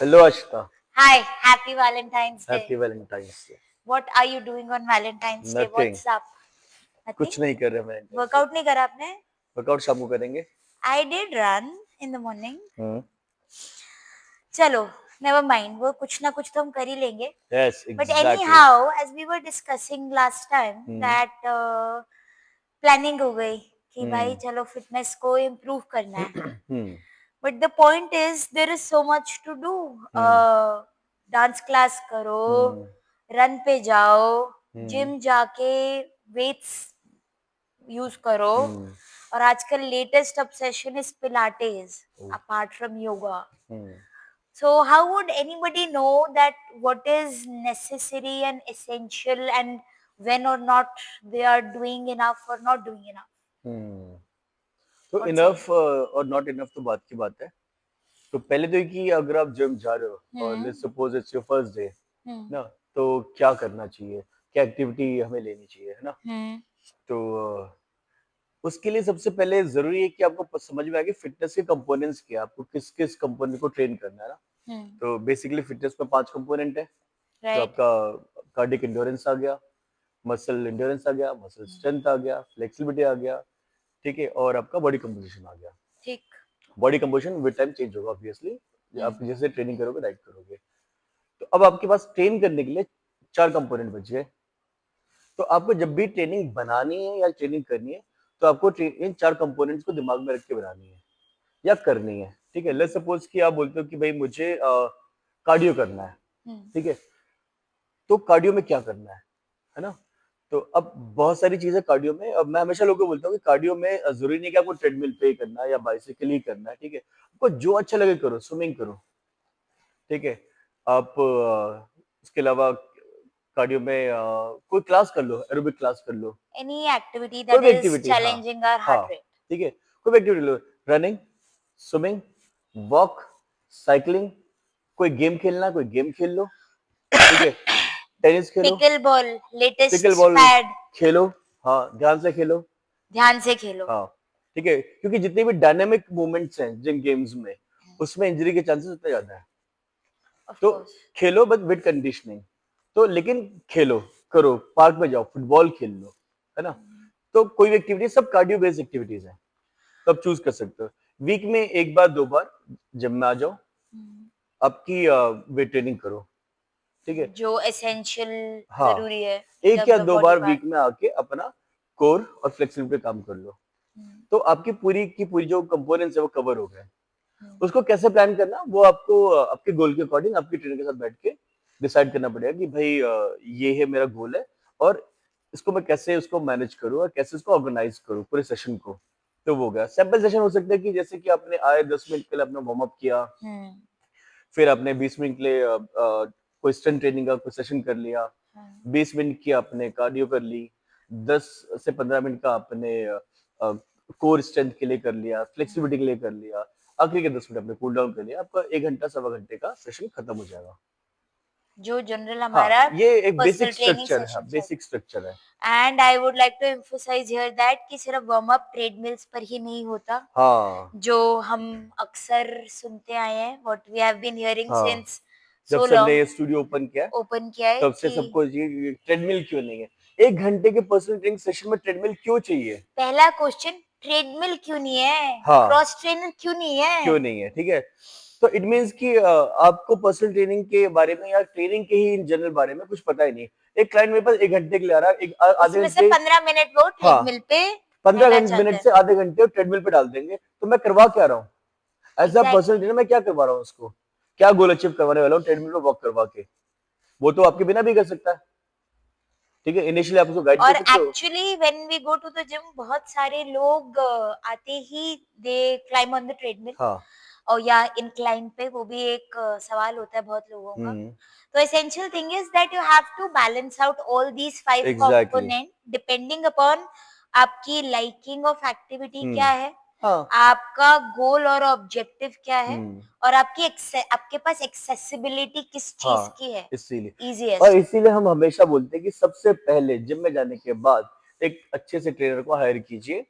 Hello Ashita. Hi, happy Valentine's Happy Day. Valentine's Day. What are you doing on Valentine's Day? Nothing. What's up? Nothing? कुछ नहीं कर रहे Valentine's Day Workout नहीं करा आपने? Workout शाम को करेंगे. I did run in the morning. हम्म. चलो, never mind. वो कुछ ना कुछ तो हम कर ही लेंगे. Yes, But exactly. anyhow, as we were discussing last time, hmm. that planning हो गई कि भाई हम्म. चलो fitness को improve करना है. हम्म. But the point is there is so much to do. Hmm. Dance class करो, हम्म. रन पे जाओ, हम्म. जिम जाके वेट्स यूज करो, हम्म. और आजकल latest obsession is pilates Oh. apart from yoga. Hmm. So how would anybody know that what is necessary and essential and when or not they are doing enough or not doing enough? हम्म. तो What say? Enough और not enough तो बात की बात है. तो पहले तो ये कि अगर आप जिम जा रहे हो और let's suppose it's your first day ना, तो क्या करना चाहिए, क्या एक्टिविटी हमें लेनी चाहिए, है ना. तो उसके लिए सबसे पहले जरूरी है कि आपको समझ में आए कि फिटनेस के कंपोनेंट्स क्या है, आपको किस किस कंपोनेंट को ट्रेन करना है ना. तो बेसिकली फिटनेस में 5 कंपोनेंट है. तो Right. आपका कार्डियक एंड्योरेंस आ गया, मसल एंड्योरेंस आ गया, मसल स्ट्रेंथ आ गया, फ्लेक्सिबिलिटी आ गया, ठीक है, और आपका बॉडी कंपोजिशन आ गया. ठीक. Body composition with time change होगा ऑब्वियसली, आप जैसे ट्रेनिंग करोगे डाइट करोगे. तो अब आपके पास ट्रेन करने के लिए 4 कंपोनेंट बच गए. तो आपको जब भी ट्रेनिंग बनानी है या ट्रेनिंग करनी है, तो आपको इन 4 कंपोनेंट्स को दिमाग में रख के बनानी है या करनी है. ठीक है, लेट्स सपोज कि आप बोलते हो कि भाई मुझे कार्डियो करना है. ठीक है, तो कार्डियो में क्या करना है ना. तो अब बहुत सारी चीजें कार्डियो में. अब मैं हमेशा लोगों को बोलता हूँ कि कार्डियो में जरूरी नहीं कि आपको ट्रेडमिल पे ही करना है या बाइसिकल ही करना है. ठीक है, आपको जो अच्छा लगे करो, स्विमिंग करो. ठीक है, आप उसके अलावा कार्डियो में कोई क्लास कर लो, एरोबिक क्लास कर लो, Any activity कोई that भी is एक्टिविटी. हाँ. challenging our हाँ. heart rate. ठीक है, कोई भी एक्टिविटी लो, रनिंग, स्विमिंग, वॉक, साइकिलिंग, कोई गेम खेलना, कोई गेम खेल लो. ठीक है, टेनिस खेलो, Pickleball, pickle latest ball fad. खेलो. हाँ, ध्यान से खेलो. ध्यान से खेलो. हाँ. ठीक है, क्योंकि जितने भी डायनेमिक मूवमेंट्स हैं जिन गेम्स में, उसमें इंजरी के चांसेस उतने ज्यादा है. Of तो course. Khelo but with conditioning. तो लेकिन खेलो, करो, पार्क में जाओ, फुटबॉल खेल लो, है ना. तो कोई भी एक्टिविटी, सब कार्डियो बेस्ड एक्टिविटीज है, तो आप चूज कर सकते हो. वीक में एक बार 2 बार जिम में आ जाओ, आपकी वेट ट्रेनिंग करो. ठीक है. जो एसेंशियल हाँ, जरूरी है एक जब या द 2 बॉडी बार पार्ट. वीक में आके अपना कोर और फ्लेक्सिबिलिटी पे काम कर लो. तो आपकी पूरी की पूरी जो कंपोनेंट्स है वो कवर हो गए. उसको कैसे प्लान करना, वो आपको आपके गोल के अकॉर्डिंग आपके ट्रेनर के साथ बैठ के डिसाइड करना पड़ेगा कि भाई ये है मेरा गोल है, और इसको मैं कैसे उसको मैनेज करूँ और कैसे उसको ऑर्गेनाइज करूँ पूरे सेशन को. तो वो हो गया. सिंपल सेशन हो सकता है कि जैसे कि आपने आए 10 मिनट के लिए अपना वार्म अप किया, फिर आपने 20 मिनट के लिए कोई स्ट्रेंथ ट्रेनिंग का कोई सेशन कर लिया, 20 मिनट की आपने कार्डियो कर ली, 10 से 15 मिनट का आपने कोर स्ट्रेंथ के लिए कर लिया, फ्लेक्सिबिलिटी के लिए कर लिया, आखिरी के 10 मिनट आपने कूल डाउन कर लिया. आपका 1 घंटा सवा घंटे का सेशन खत्म हो जाएगा. जो जनरल हाँ, हमारा ये एक पर्सनल बेसिक ट्रेनिंग स्ट्रक्चर है. सेशन है. बेसिक स्ट्रक्चर है. And I would like to emphasise here that कि सिर्फ वार्म अप ट्रेडमिल्स पर ही नहीं होता. हाँ. जो हम अक्सर सुनते आए हैं, what we have been hearing हाँ, सिंस जब सो से हमने लॉन्ग ये स्टूडियो ओपन किया है तब से कि सबको ये ट्रेडमिल क्यों नहीं है, 1 घंटे के पर्सनल ट्रेनिंग सेशन में ट्रेडमिल क्यों चाहिए. पहला क्वेश्चन ट्रेडमिल क्यों नहीं है, हाँ, क्रॉस ट्रेनर क्यों नहीं है. क्यों नहीं है. ठीक है, तो इट मींस कि आपको पर्सनल ट्रेनिंग के बारे में या ट्रेनिंग के ही इन जनरल बारे में कुछ पता ही नहीं. एक क्लाइंट मेरे पास 1 घंटे के लिए आ रहा है, एक आधे उसमें से घंटे. 15 मिनट वो हाँ, ट्रेडमिल पे 15 रहना चाहते मिनट हैं. से आधे घंटे ट्रेडमिल पे डाल देंगे, तो मैं करवा क्या रहा हूँ एज अ पर्सनल ट्रेनर. मैं क्या करवा रहा हूँ उसको, क्या गोल अचीव करवाने वाला हूँ ट्रेडमिल पे वॉक करवा के. वो तो आपके बिना भी कर सकता है. ठीक है, इनिशियली आप उसको गाइड कर और सकते हो. Actually when we go to the gym बहुत सारे लोग आते ही they climb on the treadmill, हाँ. और या इंक्लाइन पे, वो भी एक सवाल होता है बहुत लोगों का. तो essential thing is that you have to balance out all these 5 exactly. Component depending upon आपकी लाइकिंग ऑफ एक्टिविटी क्या है, हाँ. आपका गोल और ऑब्जेक्टिव क्या है, हम्म. और आपके पास एक्सेसिबिलिटी किस चीज हाँ, की है इसीलिए. और इजीएस्ट. इसीलिए हम हमेशा बोलते हैं कि सबसे पहले जिम में जाने के बाद एक अच्छे से ट्रेनर को हायर कीजिए.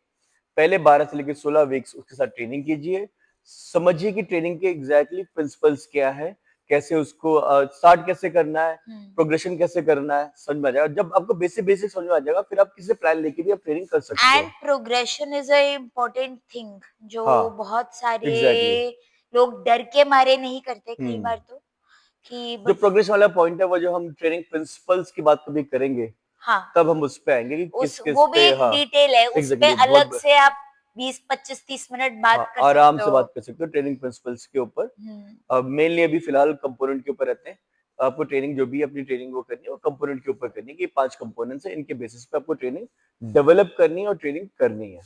पहले 12 से लेकर 16 वीक्स उसके साथ ट्रेनिंग कीजिए. समझिए कि ट्रेनिंग के एग्जैक्टली प्रिंसिपल्स क्या है, कैसे उसको स्टार्ट कैसे करना है, हम्म। प्रोग्रेशन कैसे करना है, समझ में आ जाएगा। जब आपको बेसिक समझ में आ जाएगा, फिर आप किसी प्लान लेके भी आप ट्रेनिंग कर सकते एंड हो। Progression is a important thing जो हाँ, बहुत सारे एग्जैक्टली। लोग डर के मारे नहीं करते कई हम्म। बार तो, कि जो प्रोग्रेस वाला पॉइंट है वो जो हम ट्रेनिंग प्रिंसिपल्स की बात कभी करेंगे, हाँ, तब हम उस पे आएंगे कि उस किस किस वो भी पे। एक हाँ, डिटेल है, उस पे एग्जैक्टली, अलग से आप 20 25 30 मिनट हाँ, बात कर आराम सकते से हो। बात कर सकते हो ट्रेनिंग प्रिंसिपल्स के ऊपर। हम्म। मेनली अभी फिलहाल कंपोनेंट के ऊपर रहते हैं। आपको ट्रेनिंग जो भी अपनी ट्रेनिंग वो करनी है वो कंपोनेंट के ऊपर करनी है कि 5 कंपोनेंट्स है, इनके बेसिस पे आपको ट्रेनिंग डेवलप करनी है और ट्रेनिंग करनी है।